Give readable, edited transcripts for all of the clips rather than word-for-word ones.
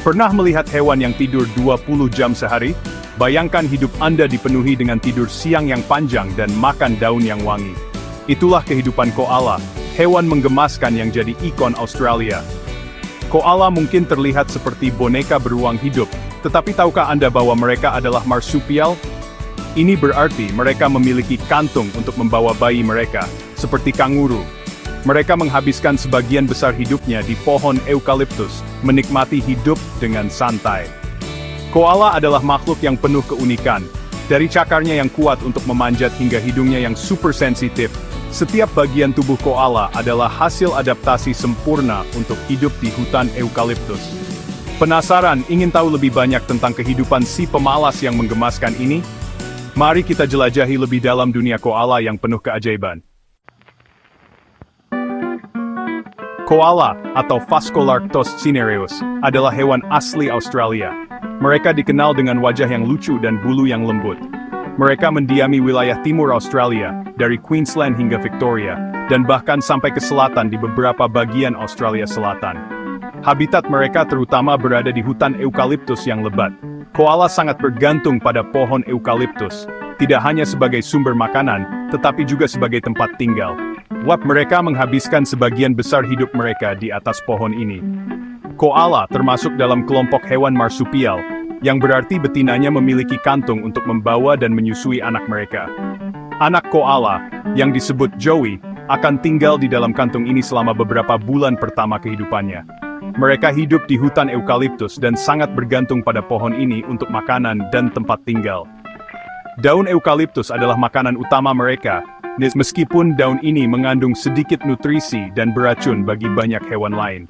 Pernah melihat hewan yang tidur 20 jam sehari? Bayangkan hidup Anda dipenuhi dengan tidur siang yang panjang dan makan daun yang wangi. Itulah kehidupan koala, hewan menggemaskan yang jadi ikon Australia. Koala mungkin terlihat seperti boneka beruang hidup, tetapi tahukah Anda bahwa mereka adalah marsupial? Ini berarti mereka memiliki kantung untuk membawa bayi mereka, seperti kanguru. Mereka menghabiskan sebagian besar hidupnya di pohon eukaliptus, menikmati hidup dengan santai. Koala adalah makhluk yang penuh keunikan. Dari cakarnya yang kuat untuk memanjat hingga hidungnya yang super sensitif, setiap bagian tubuh koala adalah hasil adaptasi sempurna untuk hidup di hutan eukaliptus. Penasaran ingin tahu lebih banyak tentang kehidupan si pemalas yang menggemaskan ini? Mari kita jelajahi lebih dalam dunia koala yang penuh keajaiban. Koala, atau Phascolarctos cinereus, adalah hewan asli Australia. Mereka dikenal dengan wajah yang lucu dan bulu yang lembut. Mereka mendiami wilayah timur Australia, dari Queensland hingga Victoria, dan bahkan sampai ke selatan di beberapa bagian Australia Selatan. Habitat mereka terutama berada di hutan eukaliptus yang lebat. Koala sangat bergantung pada pohon eukaliptus, tidak hanya sebagai sumber makanan, tetapi juga sebagai tempat tinggal. Mereka menghabiskan sebagian besar hidup mereka di atas pohon ini. Koala termasuk dalam kelompok hewan marsupial, yang berarti betinanya memiliki kantung untuk membawa dan menyusui anak mereka. Anak koala, yang disebut joey, akan tinggal di dalam kantung ini selama beberapa bulan pertama kehidupannya. Mereka hidup di hutan eukaliptus dan sangat bergantung pada pohon ini untuk makanan dan tempat tinggal. Daun eukaliptus adalah makanan utama mereka, meskipun daun ini mengandung sedikit nutrisi dan beracun bagi banyak hewan lain.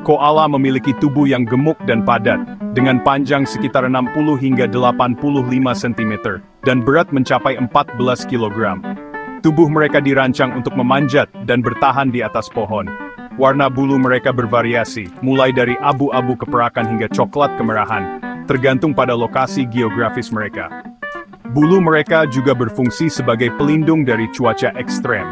Koala memiliki tubuh yang gemuk dan padat, dengan panjang sekitar 60 hingga 85 cm, dan berat mencapai 14 kg. Tubuh mereka dirancang untuk memanjat dan bertahan di atas pohon. Warna bulu mereka bervariasi, mulai dari abu-abu keperakan hingga coklat kemerahan, tergantung pada lokasi geografis mereka. Bulu mereka juga berfungsi sebagai pelindung dari cuaca ekstrem.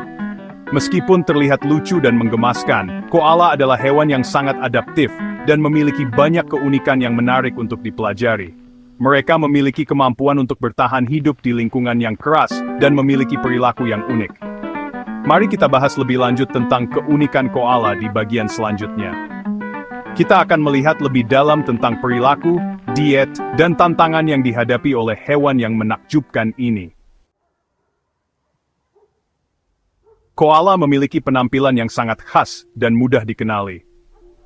Meskipun terlihat lucu dan menggemaskan, koala adalah hewan yang sangat adaptif dan memiliki banyak keunikan yang menarik untuk dipelajari. Mereka memiliki kemampuan untuk bertahan hidup di lingkungan yang keras dan memiliki perilaku yang unik. Mari kita bahas lebih lanjut tentang keunikan koala di bagian selanjutnya. Kita akan melihat lebih dalam tentang perilaku, diet, dan tantangan yang dihadapi oleh hewan yang menakjubkan ini. Koala memiliki penampilan yang sangat khas dan mudah dikenali.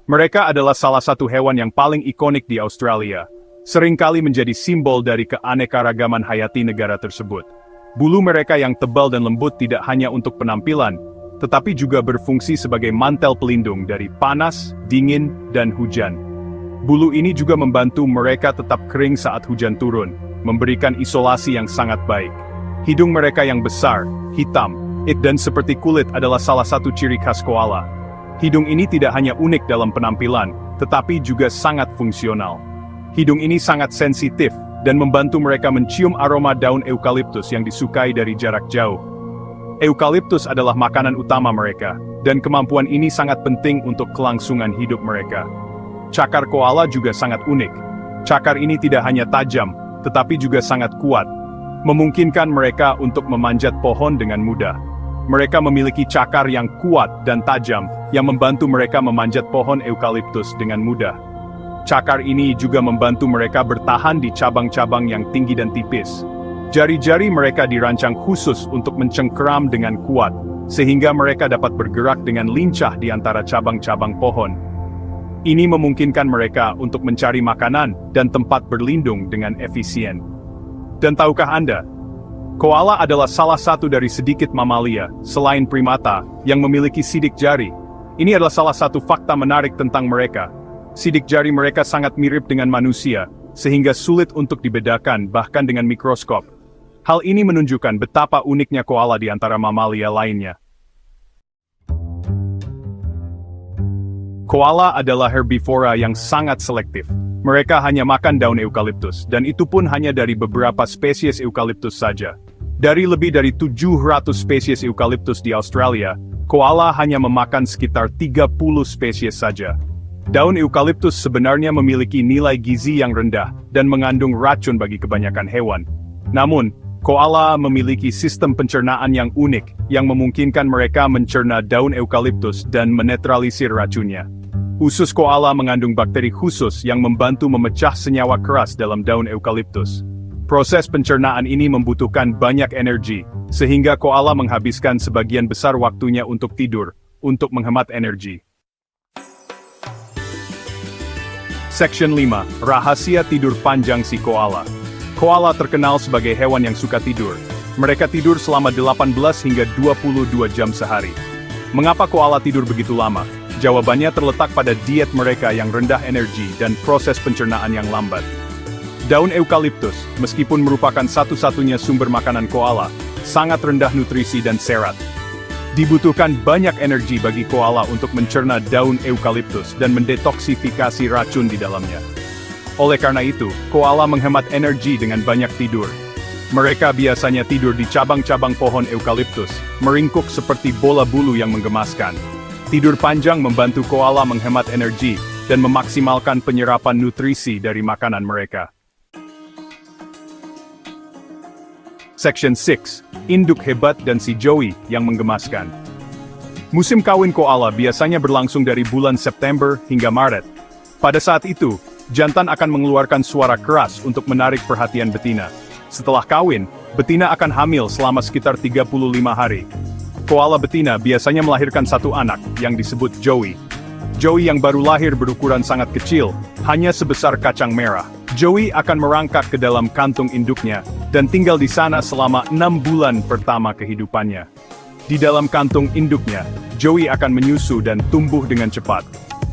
Mereka adalah salah satu hewan yang paling ikonik di Australia, seringkali menjadi simbol dari keanekaragaman hayati negara tersebut. Bulu mereka yang tebal dan lembut tidak hanya untuk penampilan, tetapi juga berfungsi sebagai mantel pelindung dari panas, dingin, dan hujan. Bulu ini juga membantu mereka tetap kering saat hujan turun, memberikan isolasi yang sangat baik. Hidung mereka yang besar, hitam, dan seperti kulit adalah salah satu ciri khas koala. Hidung ini tidak hanya unik dalam penampilan, tetapi juga sangat fungsional. Hidung ini sangat sensitif, dan membantu mereka mencium aroma daun eukaliptus yang disukai dari jarak jauh. Eukaliptus adalah makanan utama mereka, dan kemampuan ini sangat penting untuk kelangsungan hidup mereka. Cakar koala juga sangat unik. Cakar ini tidak hanya tajam, tetapi juga sangat kuat, memungkinkan mereka untuk memanjat pohon dengan mudah. Mereka memiliki cakar yang kuat dan tajam, yang membantu mereka memanjat pohon eukaliptus dengan mudah. Cakar ini juga membantu mereka bertahan di cabang-cabang yang tinggi dan tipis. Jari-jari mereka dirancang khusus untuk mencengkeram dengan kuat, sehingga mereka dapat bergerak dengan lincah di antara cabang-cabang pohon. Ini memungkinkan mereka untuk mencari makanan dan tempat berlindung dengan efisien. Dan tahukah Anda, koala adalah salah satu dari sedikit mamalia, selain primata, yang memiliki sidik jari. Ini adalah salah satu fakta menarik tentang mereka. Sidik jari mereka sangat mirip dengan manusia, sehingga sulit untuk dibedakan bahkan dengan mikroskop. Hal ini menunjukkan betapa uniknya koala di antara mamalia lainnya. Koala adalah herbivora yang sangat selektif. Mereka hanya makan daun eukaliptus, dan itu pun hanya dari beberapa spesies eukaliptus saja. Dari lebih dari 700 spesies eukaliptus di Australia, koala hanya memakan sekitar 30 spesies saja. Daun eukaliptus sebenarnya memiliki nilai gizi yang rendah dan mengandung racun bagi kebanyakan hewan. Namun, koala memiliki sistem pencernaan yang unik yang memungkinkan mereka mencerna daun eukaliptus dan menetralisir racunnya. Usus koala mengandung bakteri khusus yang membantu memecah senyawa keras dalam daun eukaliptus. Proses pencernaan ini membutuhkan banyak energi, sehingga koala menghabiskan sebagian besar waktunya untuk tidur, untuk menghemat energi. Section 5. Rahasia tidur panjang si koala. Koala terkenal sebagai hewan yang suka tidur. Mereka tidur selama 18 hingga 22 jam sehari. Mengapa koala tidur begitu lama? Jawabannya terletak pada diet mereka yang rendah energi dan proses pencernaan yang lambat. Daun eukaliptus, meskipun merupakan satu-satunya sumber makanan koala, sangat rendah nutrisi dan serat. Dibutuhkan banyak energi bagi koala untuk mencerna daun eukaliptus dan mendetoksifikasi racun di dalamnya. Oleh karena itu, koala menghemat energi dengan banyak tidur. Mereka biasanya tidur di cabang-cabang pohon eukaliptus, meringkuk seperti bola bulu yang menggemaskan. Tidur panjang membantu koala menghemat energi dan memaksimalkan penyerapan nutrisi dari makanan mereka. Section 6. Induk hebat dan si Joey yang menggemaskan. Musim kawin koala biasanya berlangsung dari bulan September hingga Maret. Pada saat itu, jantan akan mengeluarkan suara keras untuk menarik perhatian betina. Setelah kawin, betina akan hamil selama sekitar 35 hari. Koala betina biasanya melahirkan satu anak yang disebut Joey. Joey yang baru lahir berukuran sangat kecil, hanya sebesar kacang merah. Joey akan merangkak ke dalam kantung induknya dan tinggal di sana selama 6 bulan pertama kehidupannya. Di dalam kantung induknya, Joey akan menyusu dan tumbuh dengan cepat.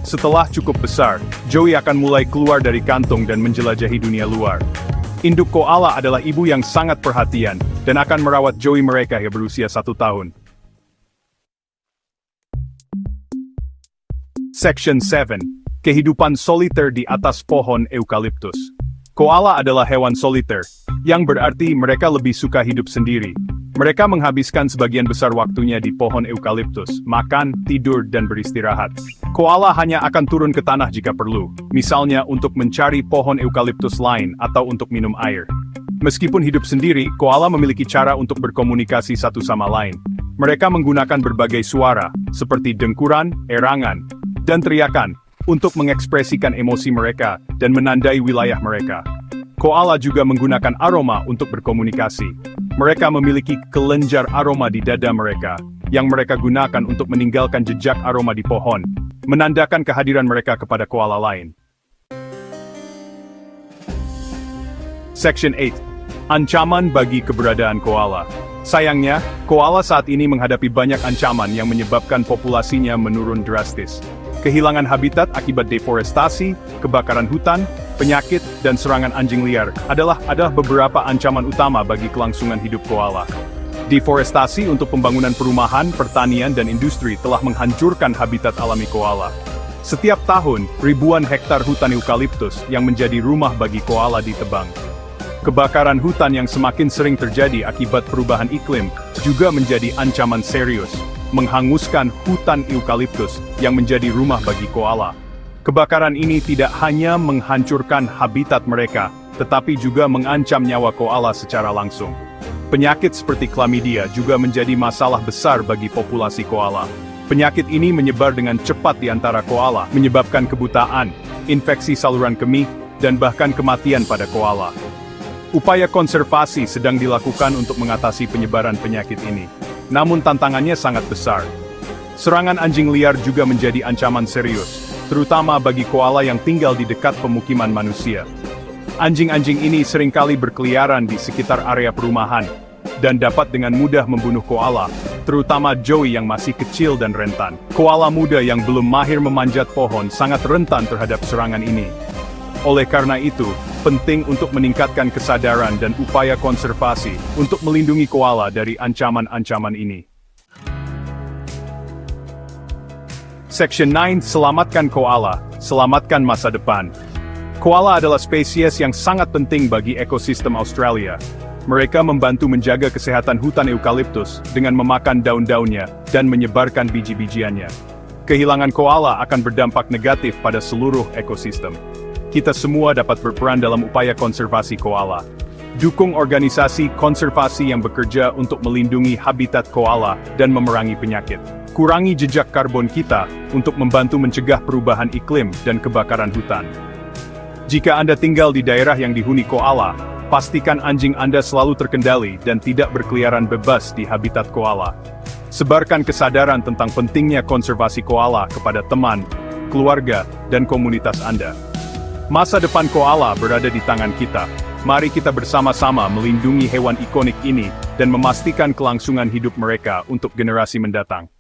Setelah cukup besar, Joey akan mulai keluar dari kantung dan menjelajahi dunia luar. Induk koala adalah ibu yang sangat perhatian dan akan merawat Joey mereka yang berusia 1 tahun. Section 7. Kehidupan soliter di atas pohon eukaliptus. Koala adalah hewan soliter, yang berarti mereka lebih suka hidup sendiri. Mereka menghabiskan sebagian besar waktunya di pohon eukaliptus, makan, tidur, dan beristirahat. Koala hanya akan turun ke tanah jika perlu, misalnya untuk mencari pohon eukaliptus lain atau untuk minum air. Meskipun hidup sendiri, koala memiliki cara untuk berkomunikasi satu sama lain. Mereka menggunakan berbagai suara, seperti dengkuran, erangan, dan teriakan, untuk mengekspresikan emosi mereka dan menandai wilayah mereka. Koala juga menggunakan aroma untuk berkomunikasi. Mereka memiliki kelenjar aroma di dada mereka, yang mereka gunakan untuk meninggalkan jejak aroma di pohon, menandakan kehadiran mereka kepada koala lain. Section 8. Ancaman bagi keberadaan koala. Sayangnya, koala saat ini menghadapi banyak ancaman yang menyebabkan populasinya menurun drastis. Kehilangan habitat akibat deforestasi, kebakaran hutan, penyakit, dan serangan anjing liar adalah beberapa ancaman utama bagi kelangsungan hidup koala. Deforestasi untuk pembangunan perumahan, pertanian, dan industri telah menghancurkan habitat alami koala. Setiap tahun, ribuan hektar hutan eukaliptus yang menjadi rumah bagi koala ditebang. Kebakaran hutan yang semakin sering terjadi akibat perubahan iklim juga menjadi ancaman serius, menghanguskan hutan eukaliptus yang menjadi rumah bagi koala. Kebakaran ini tidak hanya menghancurkan habitat mereka, tetapi juga mengancam nyawa koala secara langsung. Penyakit seperti chlamydia juga menjadi masalah besar bagi populasi koala. Penyakit ini menyebar dengan cepat di antara koala, menyebabkan kebutaan, infeksi saluran kemih, dan bahkan kematian pada koala. Upaya konservasi sedang dilakukan untuk mengatasi penyebaran penyakit ini. Namun tantangannya sangat besar. Serangan anjing liar juga menjadi ancaman serius, terutama bagi koala yang tinggal di dekat pemukiman manusia. Anjing-anjing ini seringkali berkeliaran di sekitar area perumahan, dan dapat dengan mudah membunuh koala, terutama Joey yang masih kecil dan rentan. Koala muda yang belum mahir memanjat pohon sangat rentan terhadap serangan ini. Oleh karena itu, penting untuk meningkatkan kesadaran dan upaya konservasi untuk melindungi koala dari ancaman-ancaman ini. Section 9. Selamatkan koala, selamatkan masa depan. Koala adalah spesies yang sangat penting bagi ekosistem Australia. Mereka membantu menjaga kesehatan hutan eukaliptus dengan memakan daun-daunnya dan menyebarkan biji-bijiannya. Kehilangan koala akan berdampak negatif pada seluruh ekosistem. Kita semua dapat berperan dalam upaya konservasi koala. Dukung organisasi konservasi yang bekerja untuk melindungi habitat koala dan memerangi penyakit. Kurangi jejak karbon kita untuk membantu mencegah perubahan iklim dan kebakaran hutan. Jika Anda tinggal di daerah yang dihuni koala, pastikan anjing Anda selalu terkendali dan tidak berkeliaran bebas di habitat koala. Sebarkan kesadaran tentang pentingnya konservasi koala kepada teman, keluarga, dan komunitas Anda. Masa depan koala berada di tangan kita. Mari kita bersama-sama melindungi hewan ikonik ini dan memastikan kelangsungan hidup mereka untuk generasi mendatang.